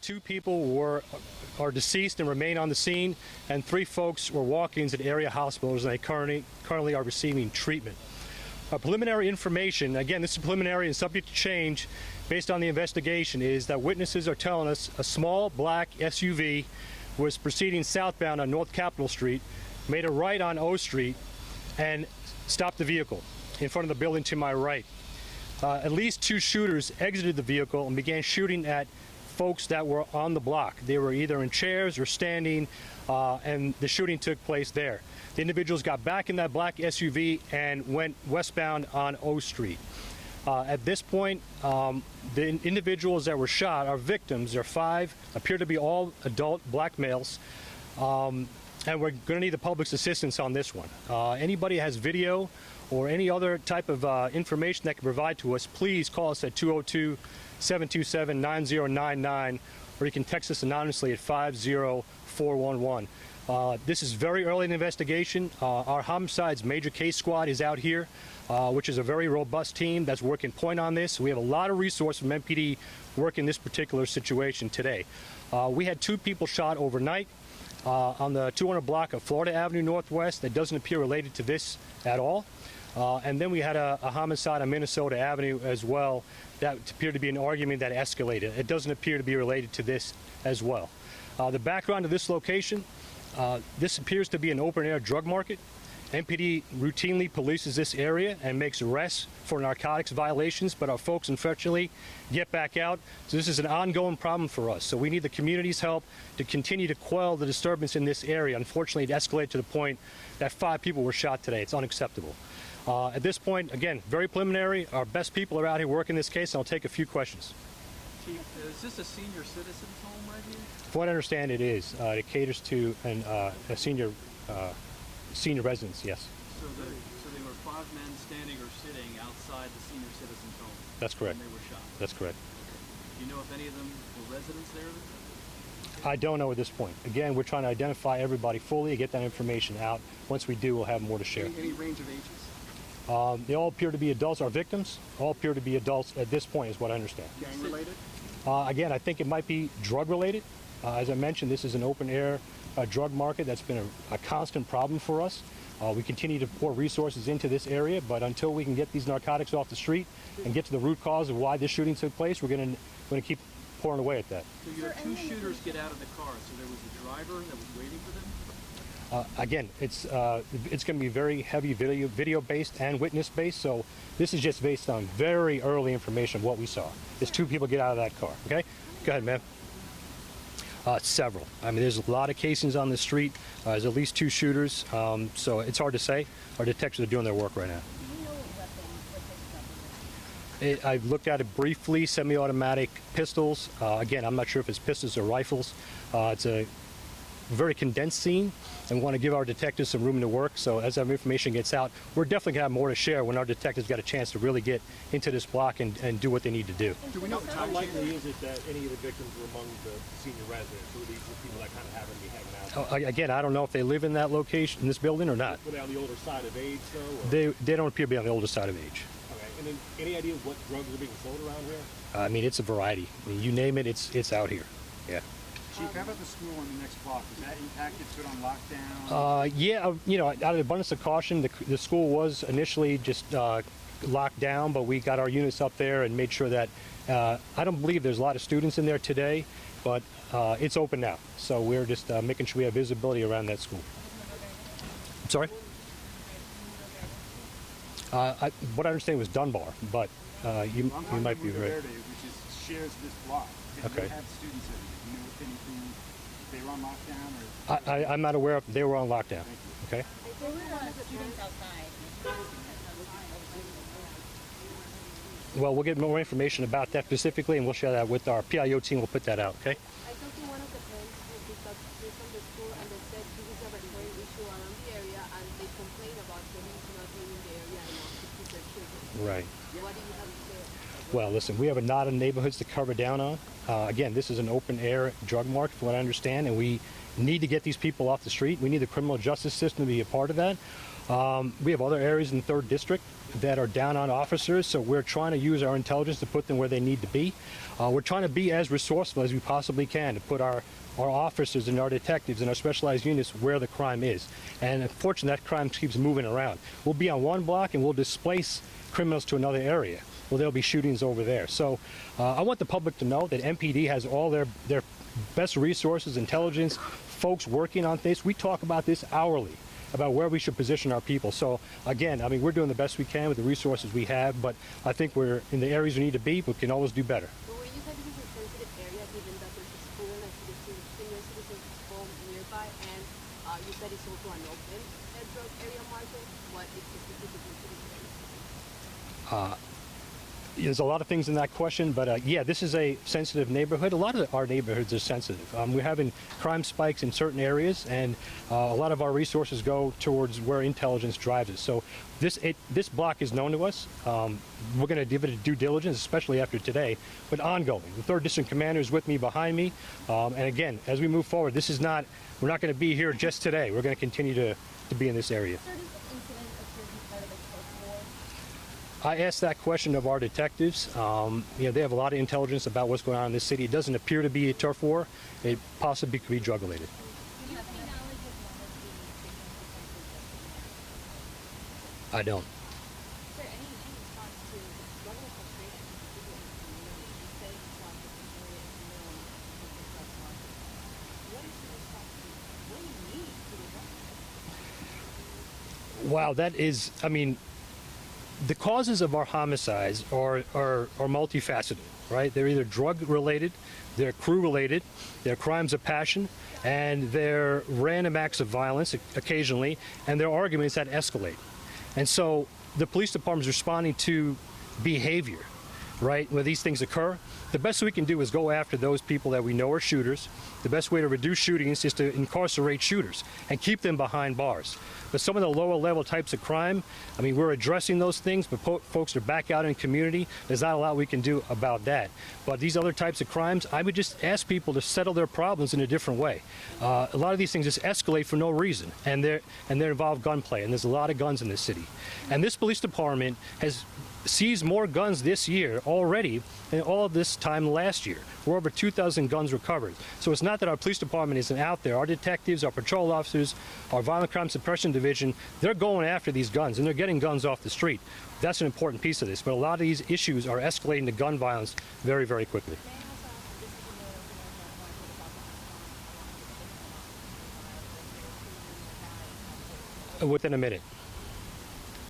2 people are deceased and remain on the scene, and 3 folks were walk-ins at area hospitals, and they currently are receiving treatment. Preliminary information, again, this is preliminary and subject to change based on the investigation, is that witnesses are telling us a small black SUV was proceeding southbound on North Capitol Street, made a right on O Street, and stopped the vehicle in front of the building to my right. At least 2 shooters exited the vehicle and began shooting at folks that were on the block. They were either in chairs or standing, and the shooting took place there. The individuals got back in that black SUV and went westbound on O Street. At this point, the individuals that were shot are victims. There are 5, appear to be all adult black males, and we're going to need the public's assistance on this one. Anybody has video or any other type of information that can provide to us, please call us at 202-727-9099, or you can text us anonymously at 50411. This is very early in the investigation. Our homicides major case squad is out here, which is a very robust team that's working point on this. We have a lot of resources from MPD working this particular situation today. We had 2 people shot overnight on the 200 block of Florida Avenue Northwest that doesn't appear related to this at all. And then we had a homicide on Minnesota Avenue as well that appeared to be an argument that escalated. It doesn't appear to be related to this as well. The background of this location, this appears to be an open-air drug market. MPD routinely polices this area and makes arrests for narcotics violations, but our folks, unfortunately, get back out. So this is an ongoing problem for us. So we need the community's help to continue to quell the disturbance in this area. Unfortunately, it escalated to the point that 5 people were shot today. It's unacceptable. At this point, again, very preliminary. Our best people are out here working this case, and I'll take a few questions. Chief, is this a senior citizen's home right here? From what I understand, it is. It caters to a senior residence, yes. So they were 5 men standing or sitting outside the senior citizen's home? That's correct. And they were shot? That's correct. Do you know if any of them were residents there? I don't know at this point. Again, we're trying to identify everybody fully, get that information out. Once we do, we'll have more to share. Any range of ages? They all appear to be adults. Our victims all appear to be adults at this point, is what I understand. Gang related? Again, I think it might be drug related. As I mentioned, this is an open air drug market that's been a constant problem for us. We continue to pour resources into this area, but until we can get these narcotics off the street and get to the root cause of why this shooting took place, we're going to keep pouring away at that. So you had 2 shooters get out of the car, so there was a driver that was waiting for them? Again, it's going to be very heavy video-based and witness-based, so this is just based on very early information of what we saw. There's 2 people get out of that car, okay? Go ahead, ma'am. Several. I mean, there's a lot of casings on the street. There's at least 2 shooters, so it's hard to say. Our detectives are doing their work right now. I've looked at it briefly, semi-automatic pistols. Again, I'm not sure if it's pistols or rifles. It's a very condensed scene, and we want to give our detectives some room to work. So as that information gets out, we're definitely going to have more to share when our detectives got a chance to really get into this block and do what they need to do. Do we know how likely is it that any of the victims were among the senior residents, or these people that kind of happen to be hanging out? Again, I don't know if they live in that location, in this building, or not. Were they on the older side of age, though? They don't appear to be on the older side of age. Okay, and then any idea what drugs are being sold around here? I mean, it's a variety. I mean, you name it, it's out here. Yeah. Chief, how about the school on the next block? Is that impacted, put on lockdown? Yeah, out of abundance of caution, the school was initially just locked down, but we got our units up there and made sure that, I don't believe there's a lot of students in there today, but it's open now. So we're just making sure we have visibility around that school. I'm sorry? What I understand was Dunbar, but you might be right. Which shares this block. Okay. They have students in it. Do you know if anything, they were on lockdown? Or? I'm not aware of, they were on lockdown. Okay. There were students outside. Well, we'll get more information about that specifically, and we'll share that with our PIO team. We'll put that out, okay? I talked to one of the parents who picked up kids from the school, and they said this is a recurring issue around the area, and they complain about police not being in the area enough to keep their children. Right. What do you have to say? Well, listen, we have a lot of neighborhoods to cover down on. Again, this is an open-air drug market, from what I understand, and we need to get these people off the street. We need the criminal justice system to be a part of that. We have other areas in the 3rd District that are down on officers, so we're trying to use our intelligence to put them where they need to be. We're trying to be as resourceful as we possibly can to put our officers and our detectives and our specialized units where the crime is. And unfortunately, that crime keeps moving around. We'll be on one block and we'll displace criminals to another area. Well, there'll be shootings over there. So I want the public to know that MPD has all their best resources, intelligence, folks working on this. We talk about this hourly, about where we should position our people. So again, I mean, we're doing the best we can with the resources we have, but I think we're in the areas we need to be, but we can always do better. But when you said this is a sensitive area, given that there's a school and a senior citizens home nearby, and you said it's also an open drug area market, what is the specific to this area? There's a lot of things in that question, but yeah, this is a sensitive neighborhood. A lot of our neighborhoods are sensitive. We're having crime spikes in certain areas, and a lot of our resources go towards where intelligence drives us. So this block is known to us. We're going to give it a due diligence, especially after today, but ongoing. The 3rd District Commander is with me behind me, and again, as we move forward, we're not going to be here just today. We're going to continue to be in this area. Sir, does this incident appear to be part of a turf war? I asked that question of our detectives. They have a lot of intelligence about what's going on in this city. It doesn't appear to be a turf war. It possibly could be drug related. Do you have any knowledge of one of the victims? I don't. Sir, any response to the level of frustration people in the community? You say you saw this area is known as the drug market. What is your response to what do you need to address this? Wow, that is, I mean, the causes of our homicides are multifaceted, right? They're either drug-related, they're crew-related, they're crimes of passion, and they're random acts of violence occasionally, and they're arguments that escalate. And so the police department is responding to behavior, right, where these things occur. The best we can do is go after those people that we know are shooters. The best way to reduce shootings is to incarcerate shooters and keep them behind bars. But some of the lower level types of crime, I mean, we're addressing those things, but folks are back out in community. There's not a lot we can do about that. But these other types of crimes, I would just ask people to settle their problems in a different way. A lot of these things just escalate for no reason, and they involve gunplay, and there's a lot of guns in this city. And this police department has seized more guns this year already than all of this time last year. We're over 2,000 guns recovered. So it's not that our police department isn't out there. Our detectives, our patrol officers, our violent crime suppression division, they're going after these guns, and they're getting guns off the street. That's an important piece of this. But a lot of these issues are escalating to gun violence very, very quickly. Within a minute.